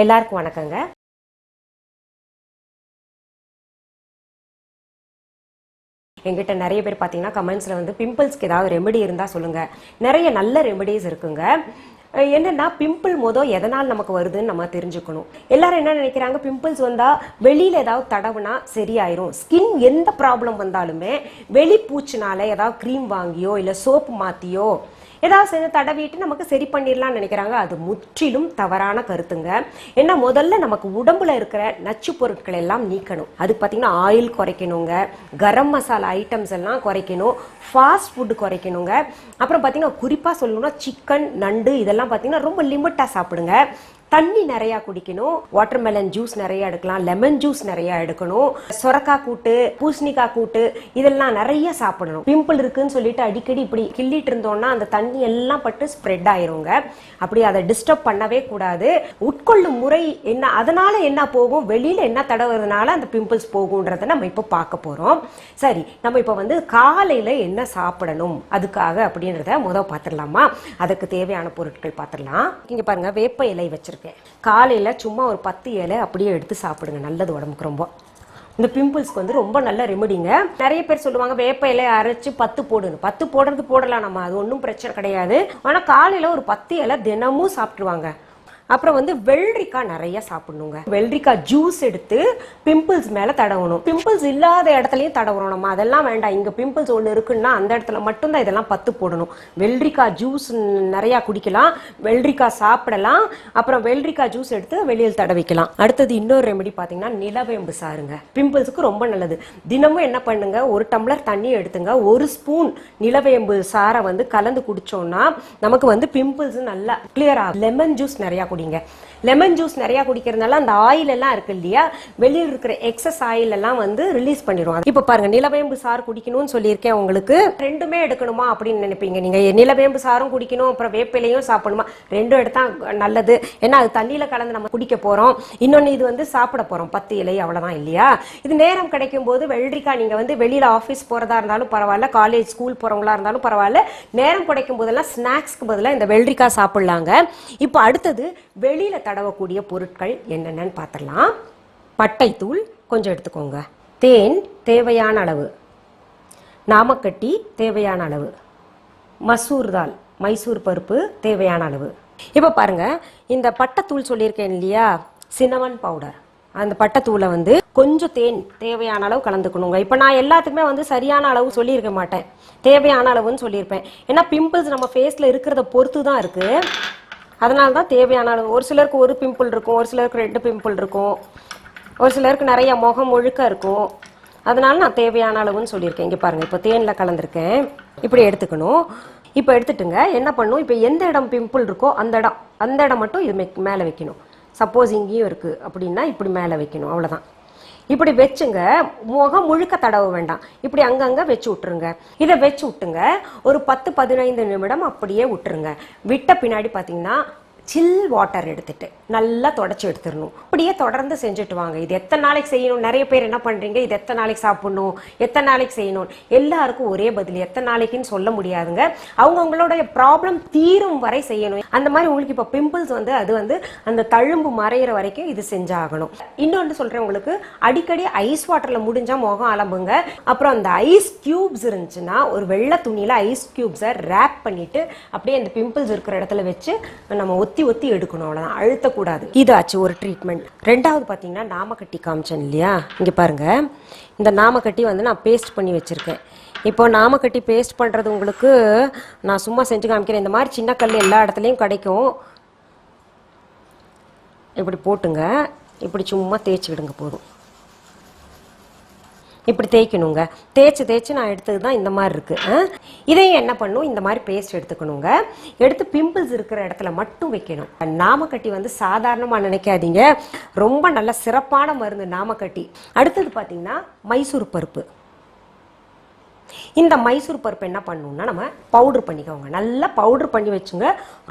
எல்லாருக்கும் வணக்கங்க. எங்கிட்ட நிறைய பேர் பார்த்தீங்கன்னா கமெண்ட்ஸில் வந்து பிம்பிள்ஸ்க்கு ஏதாவது ரெமெடி இருந்தால் சொல்லுங்கள். நிறைய நல்ல ரெமெடிஸ் இருக்குங்க. என்னன்னா பிம்பிள் எதனால் நமக்கு வருதுன்னு நம்ம தெரிஞ்சுக்கணும். எல்லாரும் என்ன நினைக்கிறாங்க, பிம்பிள்ஸ் வந்தால் வெளியில் ஏதாவது தடவுனா சரியாயிரும். ஸ்கின் எந்த ப்ராப்ளம் வந்தாலுமே வெளி பூச்சினால ஏதாவது க்ரீம் வாங்கியோ இல்லை சோப்பு மாற்றியோ ஏதாவது செஞ்சு தடவிட்டு நமக்கு சரி பண்ணிடலாம்னு நினைக்கிறாங்க. அது முற்றிலும் தவறான கருத்துங்க. ஏன்னா முதல்ல நமக்கு உடம்புல இருக்கிற நச்சு பொருட்கள் எல்லாம் நீக்கணும். அதுக்கு பார்த்தீங்கன்னா ஆயில் குறைக்கணுங்க, கரம் மசாலா ஐட்டம்ஸ் எல்லாம் குறைக்கணும், ஃபாஸ்ட் ஃபுட்டு குறைக்கணுங்க. அப்புறம் பார்த்தீங்கன்னா குறிப்பாக சொல்லணும்னா சிக்கன், நண்டு இதெல்லாம் பார்த்தீங்கன்னா ரொம்ப லிமிட்டாக சாப்பிடுங்க. தண்ணி நிறையா குடிக்கணும், வாட்டர்மெலன் ஜூஸ் நிறைய எடுக்கலாம், லெமன் ஜூஸ் நிறைய எடுக்கணும், சொரக்காய் கூட்டு, பூசணிக்காய் கூட்டு இதெல்லாம் நிறைய சாப்பிடணும். பிம்பிள் இருக்குன்னு சொல்லிட்டு அடிக்கடி இப்படி கிள்ளிட்டு இருந்தோம்னா அந்த தண்ணி எல்லாம் பட்டு ஸ்ப்ரெட் ஆயிருங்க. அப்படி அதை டிஸ்டர்ப் பண்ணவே கூடாது. உட்கொள்ளும் முறை என்ன, அதனால என்ன போகும், வெளியில என்ன தடவுறதுனால அந்த பிம்பிள்ஸ் போகும்ன்றத நம்ம இப்போ பார்க்க போறோம். சரி, நம்ம இப்போ வந்து காலையில என்ன சாப்பிடணும் அதுக்காக அப்படின்றத பார்த்துடலாமா? அதுக்கு தேவையான பொருட்கள் பார்த்துடலாம். இங்க பாருங்க, வேப்ப இலை வச்சிருக்கேன். காலையில சும்மா ஒரு 10 இலை அப்படியே எடுத்து சாப்பிடுங்க, நல்லது உடம்புக்கு. ரொம்ப இந்த பிம்பிள்ஸ்க்கு வந்து ரொம்ப நல்ல ரெமெடிங்க. நிறைய பேர் சொல்லுவாங்க வேப்ப இலை அரைச்சு 10 போடுன்னு. 10 போடுறது போடலாம், நம்ம அது ஒன்றும் பிரச்சனை கிடையாது. ஆனா காலையில ஒரு 10 இலை தினமும் சாப்பிட்டுருவாங்க. அப்புறம் வந்து வெள்ளரிக்காய் நிறைய சாப்பிடணுங்க. வெள்ளரிக்காய் ஜூஸ் எடுத்து பிம்பிள்ஸ் மேல தடவணும். பிம்பிள்ஸ் இல்லாத இடத்துலயும் தடவணும் நம்ம. அதெல்லாம் வேண்டாம், இங்க பிம்பிள்ஸ் ஒன்று இருக்குன்னா அந்த இடத்துல மட்டும்தான் இதெல்லாம் 10 போடணும். வெள்ளரிக்காய் ஜூஸ் நிறைய குடிக்கலாம், வெள்ளரிக்காய் சாப்பிடலாம், அப்புறம் வெள்ளரிக்காய் ஜூஸ் எடுத்து வெளியில் தடவிக்கலாம். அடுத்தது இன்னொரு ரெமெடி பாத்தீங்கன்னா நிலவேம்பு சாறுங்க. பிம்பிள்ஸுக்கு ரொம்ப நல்லது. தினமும் என்ன பண்ணுங்க, ஒரு டம்ளர் தண்ணி எடுத்துங்க, 1 ஸ்பூன் நிலவேம்பு சாரை வந்து கலந்து குடிச்சோம்னா நமக்கு வந்து பிம்பிள்ஸ் நல்லா கிளியர் ஆகும். லெமன் ஜூஸ் நிறைய குடிங்க. லெமன் ஜூஸ் நிறைய குடிக்கிறதுனால அந்த ஆயில் எல்லாம் இருக்கு இல்லையா, வெளியில் இருக்கிற எக்ஸஸ் ஆயில் எல்லாம் வந்து ரிலீஸ் பண்ணிடுவாங்க. இப்ப பாருங்க, நிலவேம்பு சாறு குடிக்கணும்னு சொல்லியிருக்கேன் உங்களுக்கு. ரெண்டுமே எடுக்கணுமா அப்படின்னு நினைப்பீங்க நீங்க. நிலவேம்பு சாரும் குடிக்கணும், அப்புறம் வேப்பிலையும் சாப்பிடணுமா? ரெண்டும் எடுத்தா நல்லது. ஏன்னா அது தண்ணியில கலந்து நம்ம குடிக்க போறோம். இன்னொன்னு இது வந்து சாப்பிட போறோம், 10 இலை அவ்வளவுதான் இல்லையா. இது நேரம் கிடைக்கும் போது வெள்ளரிக்காய் நீங்க வந்து வெளியில ஆஃபீஸ் போறதா இருந்தாலும் பரவாயில்ல, காலேஜ் ஸ்கூல் போறவங்களா இருந்தாலும் பரவாயில்ல, நேரம் கிடைக்கும் போதெல்லாம் ஸ்நாக்ஸ்க்கு பதிலாக இந்த வெள்ளரிக்காய் சாப்பிடலாங்க. இப்போ அடுத்தது வெளியில தடவக்கூடிய பொருட்கள் என்னென்னு பார்த்துடலாம். பட்டை தூள் கொஞ்சம் எடுத்துக்கோங்க, தேன் தேவையான அளவு, நாமக்கட்டி தேவையான அளவு, மசூர் தால் மைசூர் பருப்பு தேவையான அளவு. இப்போ பாருங்க, இந்த பட்டைத்தூள் சொல்லியிருக்கேன் இல்லையா, சின்னமன் பவுடர், அந்த பட்டைத்தூளை வந்து கொஞ்சம் தேன் தேவையான அளவு கலந்துக்கணுங்க. இப்போ நான் எல்லாத்துக்குமே வந்து சரியான அளவு சொல்லியிருக்க மாட்டேன், தேவையான அளவுன்னு சொல்லியிருப்பேன். ஏன்னா பிம்பிள்ஸ் நம்ம ஃபேஸில் இருக்கிறத பொறுத்து தான் இருக்கு. அதனால தான் தேவையான அளவு. ஒரு சிலருக்கு 1 பிம்பிள் இருக்கும், ஒரு சிலருக்கு 2 பிம்பிள் இருக்கும், ஒரு சிலருக்கு நிறைய முகம் முழுக்க இருக்கும். அதனால நான் தேவையான அளவுன்னு சொல்லியிருக்கேன். இங்கே பாருங்கள், இப்போ தேனில் கலந்துருக்கேன். இப்படி எடுத்துக்கணும். இப்போ எடுத்துட்டுங்க என்ன பண்ணணும், இப்போ எந்த இடம் பிம்பிள் இருக்கோ அந்த இடம் மட்டும் இது மேலே வைக்கணும். சப்போஸ் இங்கேயும் இருக்குது அப்படின்னா இப்படி மேலே வைக்கணும், அவ்வளோதான். இப்படி வச்சுங்க, முகம் முழுக்க தடவ வேண்டாம், இப்படி அங்கங்க வச்சு விட்டுருங்க. இதை வச்சு விட்டுங்க, ஒரு 10-15 நிமிடம் அப்படியே விட்டுருங்க. விட்ட பின்னாடி பார்த்தீங்கன்னா சில் வாட்டர் எடுத்துட்டு நல்லா தொடச்சி எடுத்துடணும். அப்படியே தொடர்ந்து செஞ்சுட்டு வாங்க. இது எத்தனை நாளைக்கு செய்யணும்? நிறைய பேர் என்ன பண்றீங்க, இது எத்தனை நாளைக்கு சாப்பிடணும், எத்தனை நாளைக்கு செய்யணும், எல்லாருக்கும் ஒரே பதில் எத்தனை நாளைக்குன்னு சொல்ல முடியாதுங்க. அவங்கவுங்களோட ப்ராப்ளம் தீரும் வரை செய்யணும். அந்த மாதிரி உங்களுக்கு இப்போ பிம்பிள்ஸ் வந்து அது வந்து அந்த தழும்பு மறையிற வரைக்கும் இது செஞ்சாகணும். இன்னொன்று சொல்றேன் உங்களுக்கு, அடிக்கடி ஐஸ் வாட்டர்ல முடிஞ்சா முகம் அலம்புங்க. அப்புறம் அந்த ஐஸ் கியூப்ஸ் இருந்துச்சுன்னா ஒரு வெள்ளை துணியில ஐஸ் கியூப்ஸை ரேப் பண்ணிட்டு அப்படியே அந்த பிம்பிள்ஸ் இருக்கிற இடத்துல வச்சு நம்ம ஒத்தி எடுக்கணும், அவ்வளவுதான், அழுத்தக்கூடாது. இதாச்சு ஒரு ட்ரீட்மெண்ட். ரெண்டாவது பார்த்தீங்கன்னா நாமக்கட்டி காமிச்சேன் இல்லையா, இங்கே பாருங்க, இந்த நாமக்கட்டி வந்து நான் பேஸ்ட் பண்ணி வச்சிருக்கேன். இப்போ நாமக்கட்டி பேஸ்ட் பண்ணுறது உங்களுக்கு நான் சும்மா செஞ்சு காமிக்கிறேன். இந்த மாதிரி சின்ன கல் எல்லா இடத்துலையும் கிடைக்கும். இப்படி போட்டுங்க, இப்படி சும்மா தேய்ச்சிக்கிடுங்க போதும். இப்படி தேய்க்கணுங்க. தேய்ச்சி நான் எடுத்தது தான் இந்த மாதிரி இருக்கு. இதையும் என்ன பண்ணும், இந்த மாதிரி பேஸ்ட் எடுத்துக்கணுங்க. எடுத்து பிம்பிள்ஸ் இருக்கிற இடத்துல மட்டும் வைக்கணும். நாமக்கட்டி வந்து சாதாரணமாக நினைக்காதீங்க, ரொம்ப நல்ல சிறப்பான மருந்து நாமக்கட்டி. அடுத்தது பார்த்தீங்கன்னா மைசூர் பருப்பு. இந்த மைசூர் பருப்பு என்ன பண்ணணும்னா நம்ம பவுடர் பண்ணிக்கோங்க. நல்லா பவுடர் பண்ணி வச்சுங்க.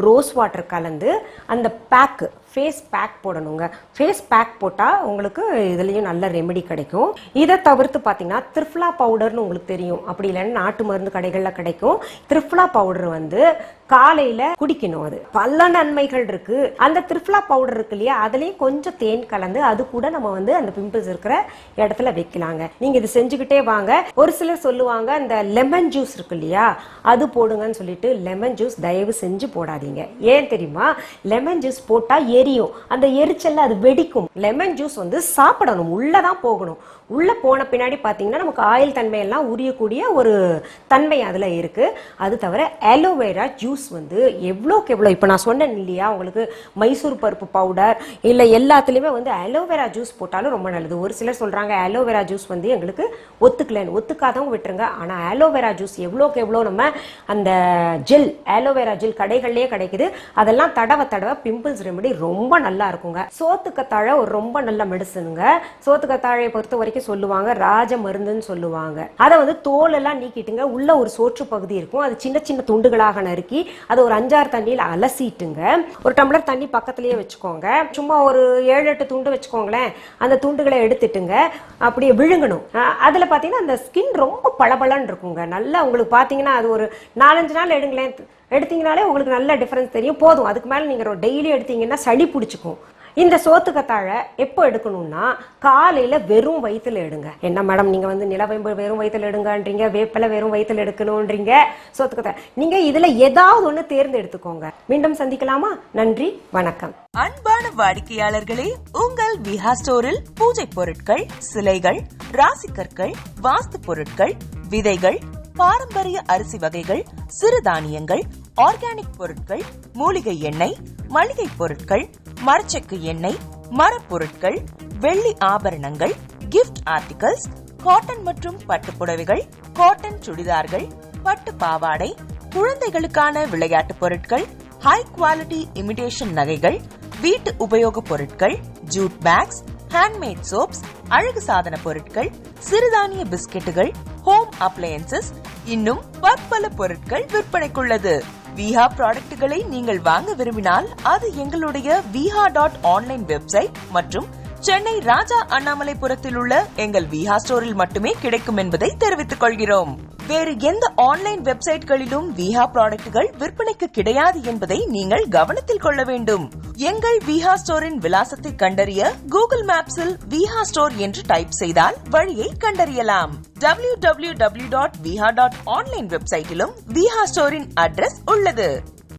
ரோஸ் வாட்டர் கலந்து அந்த பேக்கு ஃபேஸ் பேக் போடணுங்க. ஃபேஸ் பேக் போட்டால் உங்களுக்கு இதுலேயும் நல்ல ரெமெடி கிடைக்கும். இதை தவிர்த்து பார்த்தீங்கன்னா திரிஃப்லா பவுடர்னு உங்களுக்கு தெரியும், அப்படி இல்லைன்னா நாட்டு மருந்து கடைகளில் கிடைக்கும். திரிஃப்லா பவுடர் வந்து காலையில குடிக்கணும். அது பல நன்மைகள் இருக்கு. அந்த திரிஃப்லா பவுடர் இருக்கு இல்லையா, அதுலயும் கொஞ்சம் தேன் கலந்து அது கூட நம்ம வந்து அந்த பிம்பிள்ஸ் இருக்கிற இடத்துல வைக்கலாங்க. நீங்க இது செஞ்சுக்கிட்டே வாங்க. ஒரு சிலர் சொல்லுவாங்க இந்த லெமன் ஜூஸ் இருக்கு இல்லையா, அது போடுங்கன்னு சொல்லிட்டு லெமன் ஜூஸ் தயவு செஞ்சு போடாதீங்க. ஏன் தெரியுமா? லெமன் ஜூஸ் போட்டா எரியும், அந்த எரிச்சல்ல அது வெடிக்கும். லெமன் ஜூஸ் வந்து சாப்பிடணும், உள்ளதான் போகணும். உள்ள போன பின்னாடி பாத்தீங்கன்னா நமக்கு ஆயில் தன்மையெல்லாம் உரியக்கூடிய ஒரு தன்மை அதுல இருக்கு. அது தவிர அலோவேரா ஜூஸ் வந்து எவ்வளோக்கு எவ்வளோ, இப்போ நான் சொன்னேன் இல்லையா உங்களுக்கு மைசூர் பருப்பு பவுடர் இல்லை எல்லாத்துலேயுமே வந்து அலோவேரா ஜூஸ் போட்டாலும் ரொம்ப நல்லது. ஒரு சிலர் சொல்கிறாங்க அலோவேரா ஜூஸ் வந்து எங்களுக்கு ஒத்துக்கலன்னு, ஒத்துக்காதவங்க விட்டுருங்க. ஆனால் அலோவேரா ஜூஸ் எவ்வளோக்கு எவ்வளோ நம்ம அந்த ஜெல் அலோவேரா ஜெல் கடைகள்லேயே கிடைக்குது, அதெல்லாம் தடவை தடவை பிம்பிள்ஸ் ரெமெடி ரொம்ப நல்லா இருக்குங்க. சோத்துக்கத்தாழை ஒரு ரொம்ப நல்ல மெடிசனுங்க. சோத்துக்கத்தாழையை பொறுத்த வரைக்கும் சொல்லுவாங்க ராஜ மருந்துன்னு சொல்லுவாங்க. அதை வந்து தோல் எல்லாம் நீக்கிட்டுங்க, உள்ள ஒரு சோற்று பகுதி இருக்கும், அது சின்ன சின்ன துண்டுகளாக நறுக்கி அதை ஒரு 5-6 தண்ணியில் அலசிட்டுங்க. ஒரு டம்ளர் தண்ணி பக்கத்திலேயே வச்சுக்கோங்க. சும்மா ஒரு 7-8 துண்டு வச்சுக்கோங்களேன். அந்த துண்டுகளை எடுத்துட்டுங்க அப்படியே விழுங்கணும். அதுல பாத்தீங்கன்னா அந்த ஸ்கின் ரொம்ப பளபளன்னு இருக்குங்க. நல்லா உங்களுக்கு பாத்தீங்கன்னா அது ஒரு 4-5 நாள் எடுங்களேன், எடுத்தீங்கனாலே உங்களுக்கு நல்ல டிஃபரன்ஸ் தெரியும். போதும், அதுக்கு மேல நீங்க டெய்லி எடுத்தீங்கன்னா சளி பிடிச்சிக்கும். இந்த சோத்துக்கத்தாழை எப்போ எடுக்கணும்னா காலையில வெறும் வயிற்றுல எடுங்க. என்ன மேடம் நீங்க வந்து நிலவேம்பு வெறும் வயிற்றுல எடுங்கன்றீங்க, வேப்பிலை வெறும் வயிற்றுல எடுக்கணும்ன்றீங்க, சோத்துக்கத்தாழை நீங்க இதுல ஏதாவது ஒண்ணு தேர்ந்தெடுத்துக்கோங்க. மீண்டும் சந்திக்கலாமா? நன்றி, வணக்கம். அன்பான வாடிக்கையாளர்களே, உங்கள் விஹா ஸ்டோரில் பூஜை பொருட்கள், சிலைகள், ராசிக்கற்கள், வாஸ்து பொருட்கள், விதைகள், பாரம்பரிய அரிசி வகைகள், சிறுதானியங்கள், ஆர்கானிக் பொருட்கள், மூலிகை எண்ணெய், மளிகை பொருட்கள், மரச்செக்கு எண்ணெய், மரப்பொருட்கள், வெள்ளி ஆபரணங்கள், கிஃப்ட் ஆர்டிகல்ஸ், காட்டன் மற்றும் பட்டு புடவைகள், காட்டன் சுடிதார்கள், பட்டு பாவாடை, குழந்தைகளுக்கான விளையாட்டு பொருட்கள், ஹை குவாலிட்டி இமிடேஷன் நகைகள், வீட்டு உபயோக பொருட்கள், ஜூட் பேக்ஸ், ஹேண்ட்மேட் சோப்ஸ், அழகு சாதன பொருட்கள், சிறுதானிய பிஸ்கெட்டுகள், ஹோம் அப்ளையன்சஸ், இன்னும் பற்பல பொருட்கள் விற்பனைக்குள்ளது. விஹா ப்ராடக்ட்களை நீங்கள் வாங்க விரும்பினால் அது எங்களுடைய viha.online வெப்சைட் மற்றும் சென்னை ராஜா அண்ணாமலைபுரத்தில் உள்ள எங்கள் விஹா ஸ்டோரில் மட்டுமே கிடைக்கும் என்பதை தெரிவித்துக் கொள்கிறோம். வேறு எந்த ஆன்லைன் வெப்சைட்களிலும் விஹா ப்ராடக்ட்கள் விற்பனைக்கு கிடையாது என்பதை நீங்கள் கவனத்தில் கொள்ள வேண்டும். எங்கள் விஹா ஸ்டோரின் விலாசத்தை கண்டறிய கூகுள் மேப்ஸில் விஹா ஸ்டோர் என்று டைப் செய்தால் வழியை கண்டறியலாம். www.viha.online வெப்சைட்டிலும் விஹா ஸ்டோரின் அட்ரஸ் உள்ளது.